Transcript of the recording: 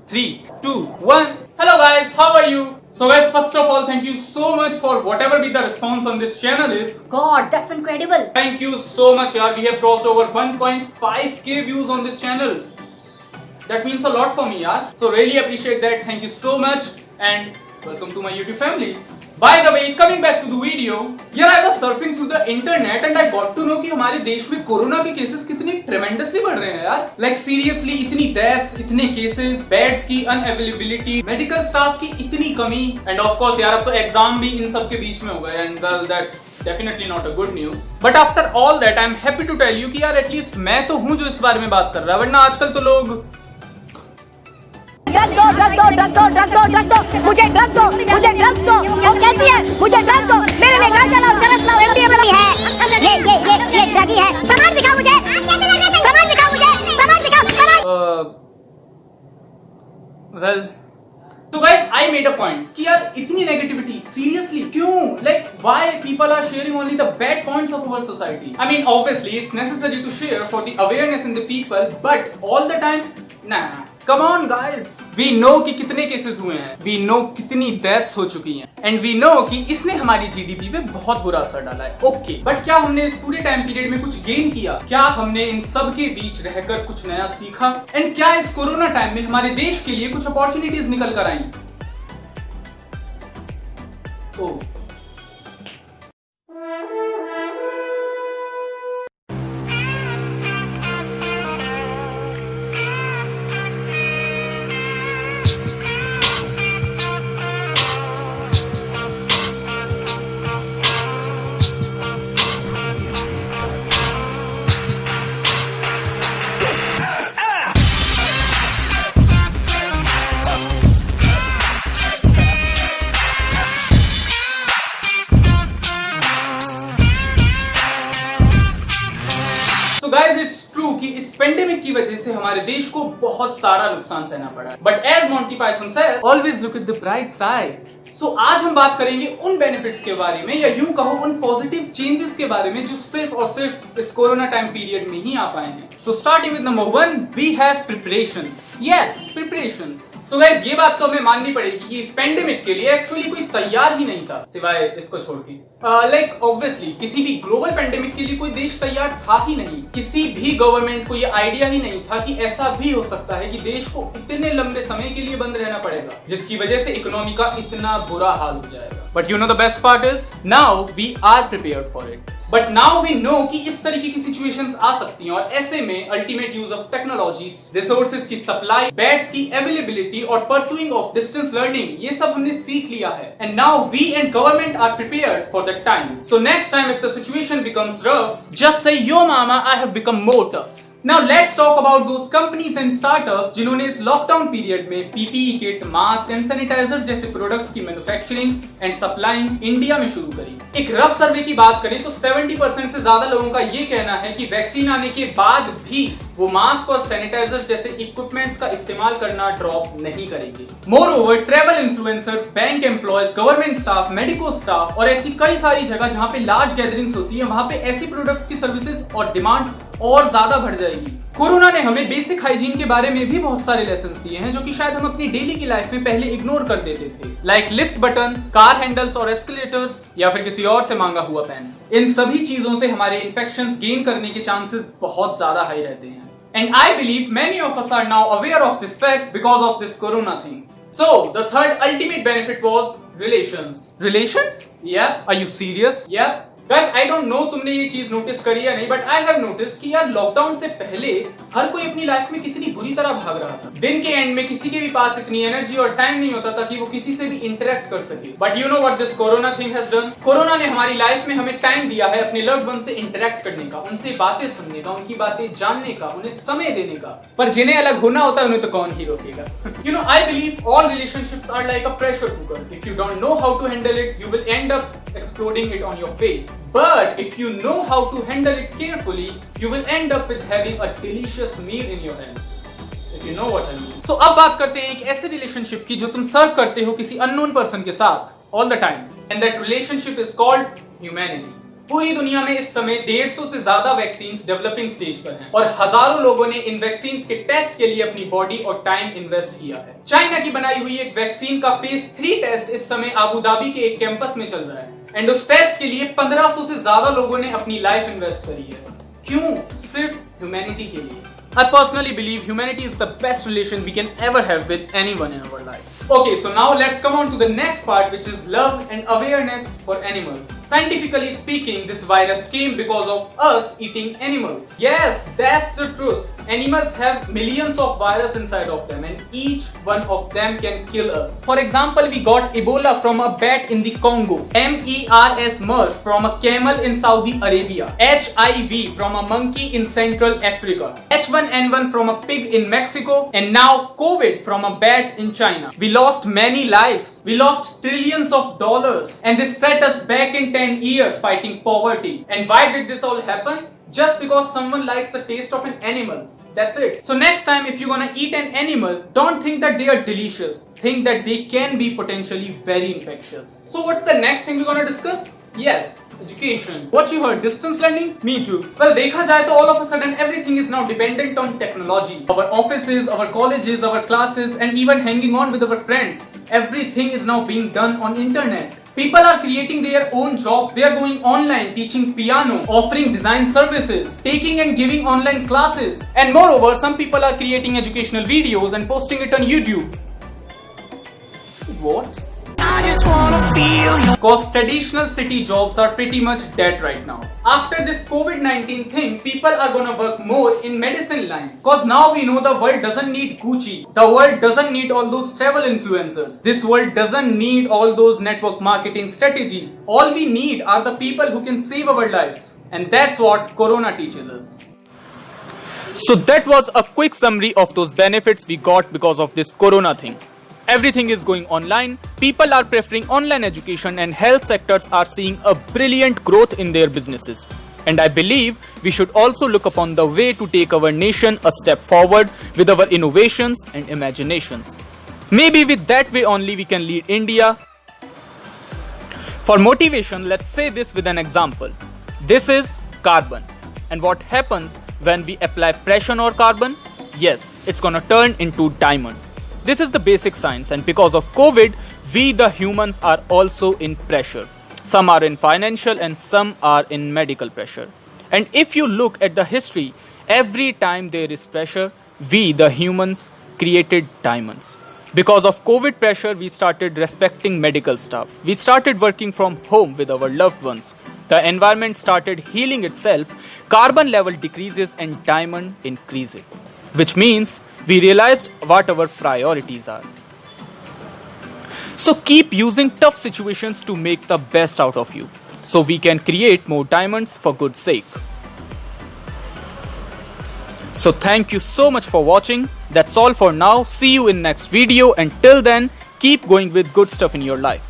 3, 2, 1. Hello guys, how are you? So guys, first of all, thank you so much for whatever be the response on this channel is. God, that's incredible. Thank you so much yaar. We have crossed over 1.5k views on this channel. That means a lot for me yaar. So really appreciate that. Thank you so much and welcome to my YouTube family. By the way, coming back to the video, यार I was surfing through the internet and I got to know कि हमारे देश में corona के cases कितने tremendously बढ़ रहे हैं यार. Like seriously, इतनी deaths, इतने cases, beds की unavailability, medical staff की इतनी कमी, and of course यार अब तो एग्जाम भी इन सब के बीच में हो गए and well that's definitely not a good news. But after all that, I'm happy to tell you कि यार at least मैं तो हूँ जो इस बारे में बात कर रहा है, वरना आजकल तो लोग ड्रग दो, ड्रग दो, ड्रग दो, ड्रग दो, ड्रग दो, मुझे ड्रग दो, मुझे ड्रग्स दो। वो कहती है मुझे ड्रग दो, मेरे लिए गांजा लाओ, चरस लाओ, एमडीएमए है। ये ड्रग ही है। प्रमाण दिखाओ मुझे। प्रमाण दिखाओ मुझे। प्रमाण दिखाओ। well so guys I made a point कि यार इतनी negativity seriously क्यों, like why people are sharing only the bad points of our society. I mean obviously it's necessary to share for the awareness in the people, but all the time nah. Come on guys, we know कि कितने cases हुए हैं, we know कितनी deaths हो चुकी हैं, and we know कि इसने हमारी जीडीपी पे बहुत बुरा असर डाला है. ओके, बट क्या हमने इस पूरे टाइम पीरियड में कुछ गेन किया? क्या हमने इन सब के बीच रहकर कुछ नया सीखा? एंड क्या इस कोरोना टाइम में हमारे देश के लिए कुछ अपॉर्चुनिटीज निकल कर आई? ओह So guys, it's true कि इस पेंडेमिक की वजह से हमारे देश को बहुत सारा नुकसान सहना पड़ा है. But as Monty Python says, always look at the bright side. So आज हम बात करेंगे उन बेनिफिट्स के बारे में, या यूं कहो उन पॉजिटिव चेंजेस के बारे में जो सिर्फ और सिर्फ इस कोरोना टाइम पीरियड में ही आ पाए हैं. So starting with number 1, we have preparations. Yes, preparations. So guys, ये बात तो हमें माननी पड़ेगी कि इस पेंडेमिक के लिए एक्चुअली कोई तैयार ही नहीं था सिवाय इसको छोड़ के. लाइक ऑब्वियसली किसी भी ग्लोबल पेंडेमिक के लिए कोई देश तैयार था ही नहीं. किसी भी गवर्नमेंट को ये आइडिया ही नहीं था कि ऐसा भी हो सकता है कि देश को इतने लंबे समय के लिए बंद रहना पड़ेगा, जिसकी वजह से इकोनॉमी का इतना बुरा हाल हो जाएगा. But you know the best part is now we are prepared for it. But now we know कि इस तरीके की सिचुएशंस आ सकती हैं, और ऐसे में ultimate use of technologies, resources की सप्लाई, बेड्स की अवेलेबिलिटी और परसुइंग ऑफ डिस्टेंस लर्निंग, ये सब हमने सीख लिया है. And now we and government are prepared for that time. So next time if the situation becomes rough, just say yo mama I have become more tough. Now let's talk about those companies and startups जिन्होंने इस lockdown period में PPE kit, mask and sanitizers जैसे products की manufacturing and supplying India में शुरू करी. एक rough सर्वे की बात करें तो 70% से ज्यादा लोगों का ये कहना है कि वैक्सीन आने के बाद भी वो मास्क और सैनिटाइजर्स जैसे इक्विपमेंट्स का इस्तेमाल करना ड्रॉप नहीं करेंगे. Moreover travel influencers, bank employees, government staff, medico staff और ऐसी कई सारी जगह जहां पे लार्ज गैदरिंग्स होती है, वहां पे ऐसी प्रोडक्ट्स की सर्विसेज और डिमांड्स और ज्यादा बढ़ जाएगी. कोरोना ने हमें बेसिक हाइजीन के बारे में भी बहुत सारे लेसन्स दिए हैं जो कि शायद हम अपनी डेली की लाइफ में पहले इग्नोर कर देते थे. Like lift buttons, car handles और एस्केलेटर्स, या फिर किसी और से मांगा हुआ पेन. इन सभी चीजों से हमारे इन्फेक्शंस गेन करने के चांसेस बहुत ज्यादा हाई रहते हैं. And I believe many of us are now aware of this fact because of this corona thing. So, the third ultimate benefit was relations. Relations? Yeah. Are you serious? Yeah. Guys, I don't know तुमने ये चीज notice करी या नहीं, but I have notice कि यार lockdown से पहले हर कोई अपनी लाइफ में कितनी बुरी तरह भाग रहा था. दिन के एंड में किसी के भी पास इतनी एनर्जी और टाइम नहीं होता था कि वो किसी से भी इंटरेक्ट कर सके. But you know what this corona thing has done? Corona ने हमारी लाइफ में हमें टाइम दिया है अपने लव्ड वन से इंटरेक्ट करने का, उनसे बातें सुनने का, उनकी बातें जानने का, उन्हें समय देने का. पर जिन्हें अलग होना होता है उन्हें तो कौन ही रोकेगा. You know, I believe all relationships are like a pressure cooker. If you don't know how to handle it, you will end up exploding it on your face. But if you know how to handle it carefully, you will end up with having a delicious meal in your hands. If you know what I mean. So अब बात करते हैं एक ऐसे relationship की जो तुम सर्व करते हो किसी अननोन पर्सन के साथ all the time, and that relationship is called humanity. पूरी दुनिया में इस समय 150 से ज्यादा वैक्सीन डेवलपिंग स्टेज पर हैं और हजारों लोगों ने इन वैक्सीन के टेस्ट के लिए अपनी बॉडी और टाइम इन्वेस्ट किया है। चाइना की बनाई हुई एक वैक्सीन का फेज 3 टेस्ट इस समय अबू धाबी के एक कैंपस में चल रहा है एंड उस टेस्ट के लिए 1500 से ज्यादा लोगों ने अपनी लाइफ इन्वेस्ट करी है। क्यों? सिर्फ ह्यूमैनिटी के लिए। I personally believe humanity is the best relation we can ever have with anyone in our life. Okay, so now let's come on to the next part, which is love and awareness for animals. Scientifically speaking, this virus came because of us eating animals. Yes, that's the truth. Animals have millions of viruses inside of them and each one of them can kill us. For example, we got Ebola from a bat in the Congo, MERS from a camel in Saudi Arabia, HIV from a monkey in Central Africa, H1N1 from a pig in Mexico, and now COVID from a bat in China. We lost many lives. We lost trillions of dollars and this set us back in 10 years fighting poverty. And why did this all happen? Just because someone likes the taste of an animal. That's it. So next time if you're gonna eat an animal, don't think that they are delicious. Think that they can be potentially very infectious. So what's the next thing we're gonna discuss? Yes, education. What you heard, distance learning? Me too. Well, देखा जाए तो all of a sudden everything is now dependent on technology. Our offices, our colleges, our classes, and even hanging on with our friends. Everything is now being done on internet. People are creating their own jobs. They are going online, teaching piano, offering design services, taking and giving online classes. And moreover, some people are creating educational videos and posting it on YouTube. What? Because traditional city jobs are pretty much dead right now. After this COVID-19 thing, people are gonna work more in medicine line. Because now we know the world doesn't need Gucci. The world doesn't need all those travel influencers. This world doesn't need all those network marketing strategies. All we need are the people who can save our lives. And that's what Corona teaches us. So that was a quick summary of those benefits we got because of this Corona thing. Everything is going online. People are preferring online education and health sectors are seeing a brilliant growth in their businesses. And I believe we should also look upon the way to take our nation a step forward with our innovations and imaginations. Maybe with that way only we can lead India. For motivation, let's say this with an example. This is carbon. And what happens when we apply pressure on carbon? Yes, it's gonna turn into diamond. This is the basic science, and because of COVID, we the humans are also in pressure. Some are in financial and some are in medical pressure. And if you look at the history, every time there is pressure, we the humans created diamonds. Because of COVID pressure, we started respecting medical staff. We started working from home with our loved ones. The environment started healing itself, carbon level decreases and diamond increases. Which means we realized what our priorities are. So keep using tough situations to make the best out of you, so we can create more diamonds for good sake. So thank you so much for watching. That's all for now. See you in next video, and till then, keep going with good stuff in your life.